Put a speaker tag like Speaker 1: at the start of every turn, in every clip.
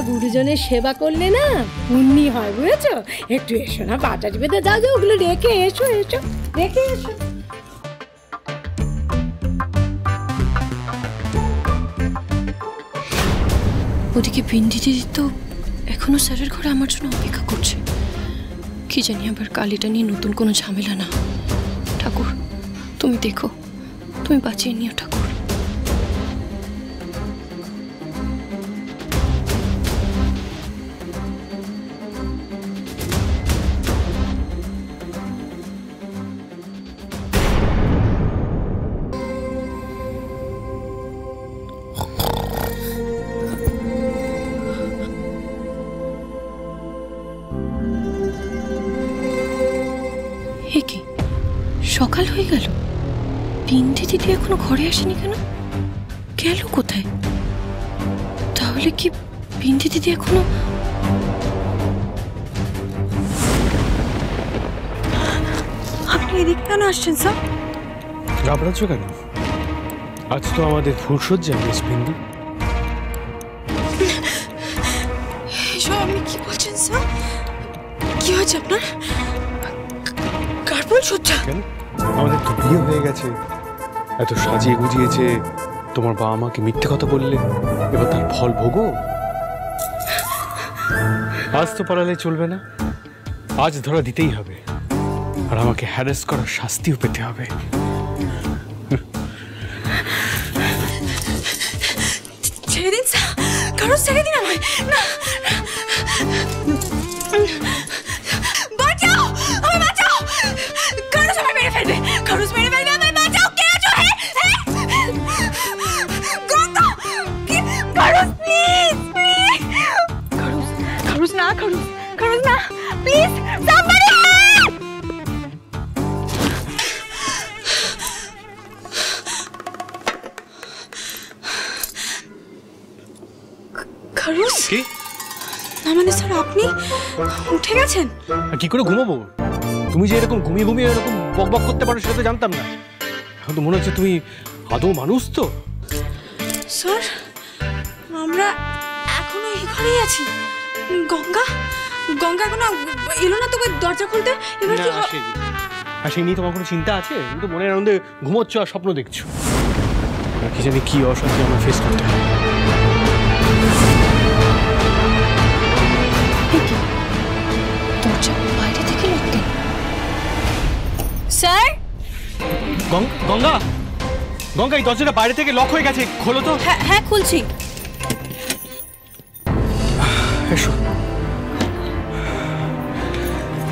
Speaker 1: গুরুজনের সেবা করলে না পুণ্যি হয়, বুঝেছো? একটু এসো না, বাটা টিপেতে যাও, যে ওগুলো রেখে এসো, এসো রেখে এসো।
Speaker 2: ওদিকে বিন্দি দিদি তো এখনো স্যারের ঘরে আমার জন্য অপেক্ষা করছে। কি জানি আবার কালিটা নিয়ে নতুন কোনো ঝামেলা না। ঠাকুর তুমি দেখো, তুমি বাঁচিয়ে নিও ঠাকুর। কি সকাল হয়ে গেল, বিন্দি দিদি এখনো ঘরে আসেনি কেন? গেল কোথায়? তাহলে কি বিন্দি দিদি এখনো?
Speaker 3: আপনি এদিকে কেন আসছেন স্যার?
Speaker 4: ঘাবড়াচ্ছ কেন? আজ তো আমাদের ফুলসজ্জা মিস বিন্দু।
Speaker 3: এসব আপনি কি বলছেন স্যার? কি হয়েছে আপনার? কার ফুলসজ্জা?
Speaker 4: কেন? আমাদের তো বিয়ে হয়ে গেছে, এত সাজিয়ে গুজিয়েছে, তোমার বাবা মাকে মিথ্যে কথা বললে, এবার তার ফল ভোগো। আজ তো পালালে চলবে না, আজ ধরা দিতেই হবে, আর আমাকে হ্যারাস করার শাস্তিও পেতে হবে।
Speaker 3: ছেড়ে দিন স্যার, কারো ছেড়ে দিন আমায়। না বাঁচাও, আমায় বাঁচাও, কারো সবাই মেরে ফেলবে, কারো মেরে ফেলবে, আমায় বাঁচাও। কে আছো? গঙ্গা, কারো প্লিজ, প্লিজ, কারো না, কারো না, প্লিজ, somebody help! কারুস?
Speaker 4: কি?
Speaker 3: না মানে স্যার আপনি উঠে গেছেন?
Speaker 4: কি করে ঘুমাবো? তুমি যে এরকম ঘুমিয়ে ঘুমিয়ে এরকম বকবক করতে পারো সেটা তো জানতাম না। এখন তো মনে হচ্ছে তুমি আদৌ মানুষ তো।
Speaker 3: স্যার আমরা এখনো এই ঘরেই আছি। গঙ্গা এখনো এলো না তোকে দরজা খুলতে? এবার কি হবে?
Speaker 4: সেই নিয়ে তোমার কোনো চিন্তা আছে? তুমি তো মনের আনন্দে ঘুমোচ্ছ আর স্বপ্ন দেখছো। কি জানি কি অশান্তি আমার ফেস করতে হয়।
Speaker 2: দরজা বাইরে থেকে লক। স্যার,
Speaker 4: গঙ্গা, এই দরজাটা বাইরে থেকে লক হয়ে গেছে, খোলো তো।
Speaker 2: হ্যাঁ খুলছি।
Speaker 4: এসো।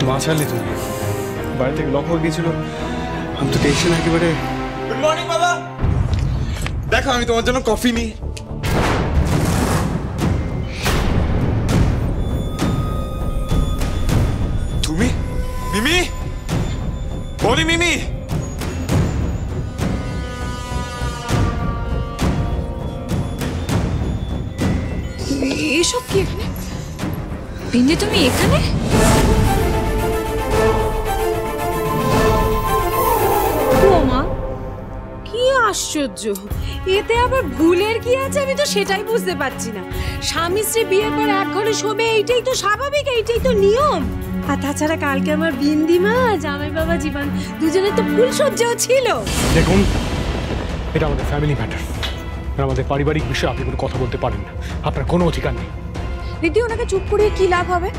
Speaker 4: বাঁচালে তুমি, বাইরে থেকে লক হয়ে গেছিল, আমি তো টেনশন একেবারে।
Speaker 5: গুড মর্নিং বাবা, দেখো আমি তোমার জন্য কফি নিই। তুমি মিমি, বলি মিমি,
Speaker 3: এসব কি এখানে? বিন্দি তুমি এখানে?
Speaker 1: মা কি আশ্চর্য, এতে আবার ভুলের কি আছে? আমি তো সেটাই বুঝতে পারছি না। স্বামী স্ত্রী বিয়ের পর এক ঘরে শোবে, এইটাই তো স্বাভাবিক, এইটাই তো নিয়ম। আর তাছাড়া কালকে আমার বিন্দিমা জামাই বাবা জীবন দুজনের তো ফুলসজ্জাও ছিল।
Speaker 4: দেখুন, এটা আমাদের ফ্যামিলি ম্যাটার, আমাদের পারিবারিক বিষয়ে আপনি কোনো কথা বলতে পারেন না, আপনার কোনো অধিকার নেই।
Speaker 3: রিদ্ধি ওনাকে চুপ করিয়ে কি লাভ হবে?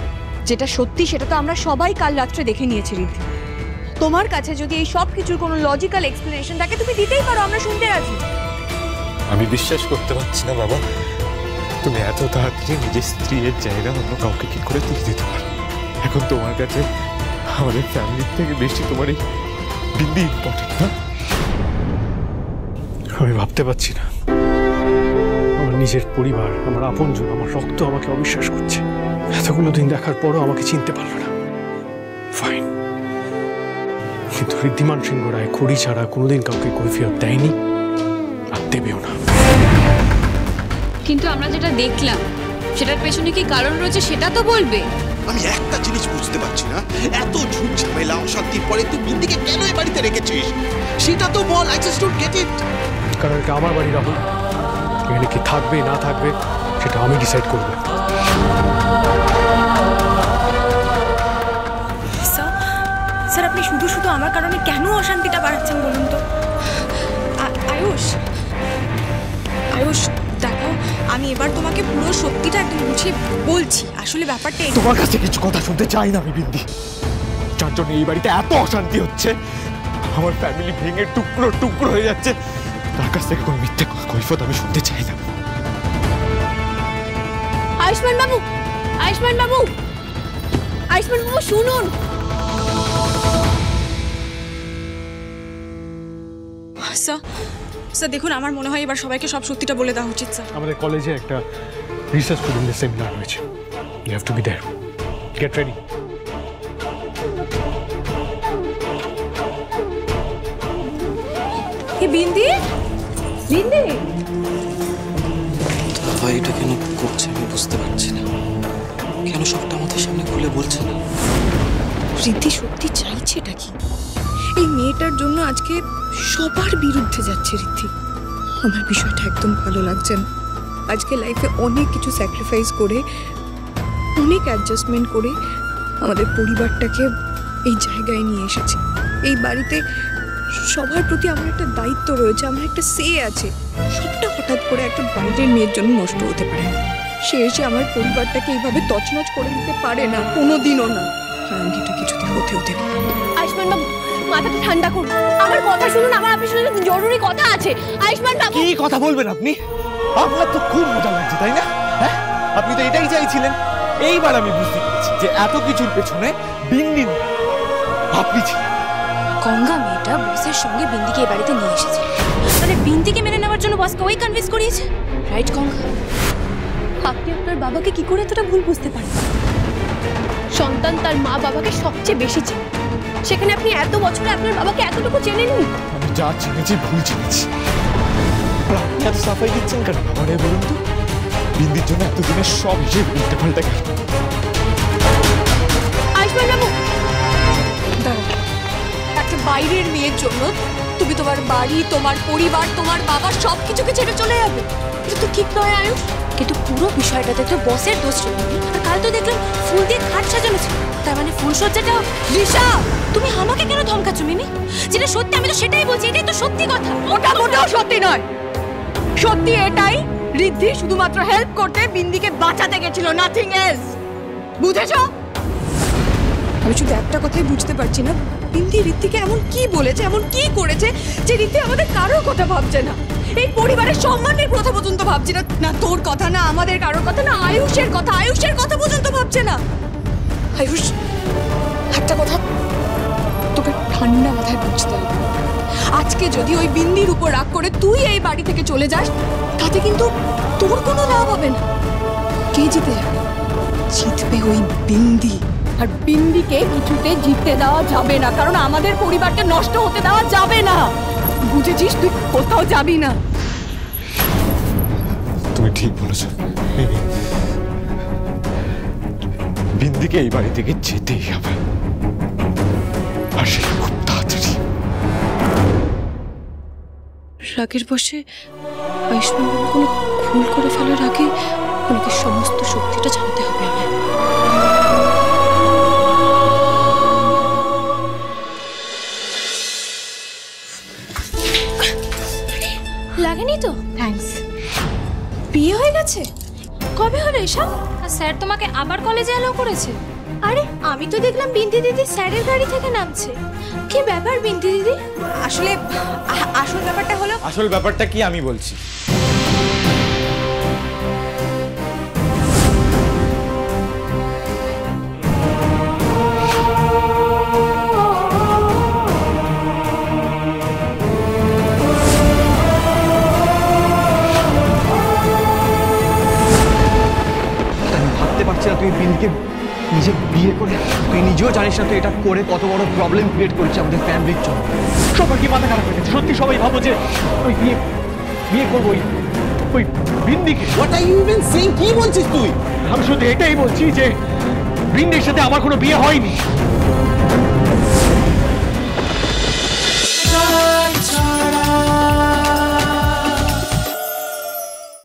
Speaker 3: যেটা সত্যি সেটা তো আমরা সবাই কাল রাত্রে দেখে নিয়েছি। রিদ্ধি, তোমার কাছে যদি এই সব কিছুর কোনো লজিক্যাল এক্সপ্লেনেশন থাকে তুমি দিতেই পারো, আমরা শুনতে রাজি।
Speaker 5: আমি বিশ্বাস করতে পারছি না বাবা, তুমি এত তাড়াতাড়ি নিজের স্ত্রীর জায়গা অন্য কাউকে কি করে দিয়ে দিতে পারো? এখন তোমার কাছে আমাদের ফ্যামিলির থেকে বেশি তোমার এই বিন্দি ইম্পর্টেন্ট না?
Speaker 4: আমি ভাবতে পারছি না, আমার নিজের পরিবার, আমার আপনজন, আমার রক্ত আমাকে অবিশ্বাস করছে। এতগুলো দিন দেখার পরও আমাকে চিনতে পারলো না। ফাইন, কিন্তু ঋদ্ধিমান সিংহ রায় খড়ি ছাড়া কোনোদিন কাউকে কৈফিয়ত দেয়নি আর দেবেও না।
Speaker 2: কিন্তু আমরা যেটা দেখলাম সেটার পেছনে কি কারণ রয়েছে সেটা তো বলবে।
Speaker 6: আমি একটা জিনিস বুঝতে পারছি না, এত ঝুট ঝামেলা অশান্তির পরে তুই বিন্দিকে কেন এই বাড়িতে রেখেছিস সেটা তো বল। I just don't get it.
Speaker 4: কারণ এটা আমার বাড়ি রাহুল, এখানে কি থাকবে না থাকবে সেটা আমি ডিসাইড করবো।
Speaker 3: কারণে কেন অশান্তিটা বাড়াচ্ছেন বলুন তো? আয়ুষ, আয়ুষ দেখো, আমি এবার তোমাকে পুরো সত্যিটা একদম বুঝিয়ে বলছি। আসলে ব্যাপারটা
Speaker 5: তোমার কাছে কিছু কথা শুনতে চাই না আমি বিন্দি। যার জন্য এই বাড়িতে এত অশান্তি হচ্ছে, আমার ফ্যামিলি ভেঙে টুকরো টুকরো হয়ে যাচ্ছে, তার কাছ থেকে কোনো মিথ্যে কৈফিয়ত আমি শুনতে চাই না।
Speaker 3: আয়ুষ্মান বাবু, আয়ুষ্মান বাবু, আয়ুষ্মান বাবু শুনুন। স্যার দেখুন, আমার মনে হয় এবার সবাইকে সব সত্যিটা বলে দেওয়া উচিত স্যার।
Speaker 4: আমাদের কলেজে একটা রিসার্চ স্টুডেন্টদের সেমিনার হয়েছে। You have to be there. Get ready.
Speaker 1: Bindi, Bindi,
Speaker 7: ভাই এটা কেন করছে আমি বুঝতে পারছি না। কেন সবটা আমাদের সামনে খুলে বলছে না?
Speaker 3: ঋদ্ধি সত্যি চাইছে এটা কি? এই মেয়েটার জন্য আজকে সবার বিরুদ্ধে যাচ্ছে ঋদ্ধি। আমার বিষয়টা একদম ভালো লাগছে না। আজকে লাইফে অনেক কিছু স্যাক্রিফাইস করে, অনেক অ্যাডজাস্টমেন্ট করে আমাদের পরিবারটাকে এই জায়গায় নিয়ে এসেছি। এই বাড়িতে সবার প্রতি আমার একটা দায়িত্ব রয়েছে, আমার একটা সে আছে। সবটা হঠাৎ করে একটা বাইরের মেয়ের জন্য নষ্ট হতে পারে না। সে এসে আমার পরিবারটাকে এইভাবে তছনছ করে দিতে পারে না, কোনোদিনও না। আর আমি এটা কিছুতে হতেও দেব না।
Speaker 2: আয়ুষ্মান বাবু, মাথাটা ঠান্ডা করুন, আমার কথা শুনুন, আমার আপনার সাথে জরুরি কথা আছে। আয়ুষ্মান বাবু,
Speaker 5: কি কথা বলবেন আপনি? আপনার তো খুব মজা লাগছে তাই না? হ্যাঁ, আপনি তো এটাই চাইছিলেন। এইবার আমি বুঝতে পেরেছি যে এত কিছুর পেছনে বিন্দি আপনি ছিলেন।
Speaker 3: গঙ্গা মেয়েটা বসের সঙ্গে বিন্দিকে এই বাড়িতে নিয়ে এসেছে, মানে বিন্দিকে মেনে নেওয়ার জন্য বসকে ওই কনভিন্স করিয়েছে, রাইট গঙ্গা?
Speaker 2: আপনি আপনার বাবাকে কি করে এতটা ভুল বুঝতে পারেন? সন্তান তার মা বাবাকে সবচেয়ে বেশি চেনে, সেখানে আপনি এত বছরে আপনার বাবাকে এতটুকু চেনেননি।
Speaker 5: আমি যা চিনেছি ভুল চিনেছি। আর আপনি এত সাফাই দিচ্ছেন কেন আমারে বলুন তো? বিন্দির জন্য এতদিনের সব হিসেব উল্টে পাল্টে গেল।
Speaker 2: আয়ুষ্মান বাবু,
Speaker 3: একটা বাইরের মেয়ের জন্য তুমি তোমার বাড়ি, তোমার পরিবার, তোমার বাবা সবকিছুকে ছেড়ে চলে যাবে? এটা তো ঠিক নয় আয়ুষ। কিন্তু পুরো বিষয়টাতে তো বসের দোষ ছিল। আর কাল তো দেখলাম ফুল দিয়ে খাট সাজানো ছিল, তার মানে ফুলসজ্জাটা। ঋষা, তুমি আমাকে কেন ধমকাচ্ছ মিমি? যেটা সত্যি আমি তো সেটাই বলছি, এটাই তো সত্যি কথা। ওটা মোটেও সত্যি নয়। সত্যি এটাই, ঋদ্ধি শুধুমাত্র হেল্প করতে বিন্দিকে বাঁচাতে গেছিল, নাথিং এলস। বুঝেছো? আমি শুধু একটা কথাই বুঝতে পারছি না, বিন্দি ঋদ্ধিকে এমন কি বলেছে, এমন কি করেছে যে ঋদ্ধি আমাদের কারোর কথা ভাবছে না, এই পরিবারের সম্মানের কথা পর্যন্ত ভাবছে না। না তোর কথা, না আমাদের কারোর কথা, না আয়ুষের কথা, আয়ুষের কথা পর্যন্ত ভাবছে না। আয়ুষ, একটা কথা তোকে ঠান্ডা মাথায় বুঝতে হবে। আজকে যদি ওই বিন্দির উপর রাগ করে তুই এই বাড়ি থেকে চলে যাস, তাতে কিন্তু তোর কোনো লাভ হবে না। কে জিতে যাবে? জিতবে ওই বিন্দি। আর বিন্দিকে কিছুতে জিততে দেওয়া যাবে না, কারণ আমাদের পরিবারটা নষ্ট হতে দেওয়া যাবে না। বুঝেছিস? তুই কোথাও যাবি না।
Speaker 5: তুমি ঠিক বলেছো। বিন্দিকে এই বাড়ি থেকে যেতেই হবে, আর সেটা খুব তাড়াতাড়ি।
Speaker 2: রাগের বশে আয়ুষ্মান বাবু কোনো ভুল করে ফেলার আগে ওনাকে সমস্ত শক্তিটা জানাতে হবে আমার।
Speaker 1: লাগেনি তো?
Speaker 3: থ্যাঙ্কস।
Speaker 1: বিয়ে হয়ে গেছে? কবে হলো এসব?
Speaker 8: স্যার তোমাকে আবার কলেজে এলাও করেছে?
Speaker 1: আরে আমি তো দেখলাম বিন্দি দিদি স্যারের গাড়ি থেকে নামছে। কি ব্যাপার বিন্দি দিদি?
Speaker 3: আসলে আসল ব্যাপারটা হলো,
Speaker 5: আসল ব্যাপারটা কি আমি বলছি।
Speaker 7: ভাবতে পারছি না তুই বিন্দিকে নিজে বিয়ে করে, তুই নিজেও জানিস না তুই এটা করে কত বড় প্রবলেম ক্রিয়েট করছে আমাদের ফ্যামিলির জন্য।
Speaker 4: সবার কি মাথা খারাপ হয়ে গেছে? সত্যি সবাই ভাবো যে ওই বিয়ে করবো ওই বিন্দিকে।
Speaker 6: What are you even saying? কি বলছিস তুই?
Speaker 4: আমি শুধু এটাই বলছি যে বিন্দির সাথে আমার কোনো বিয়ে হয়নি।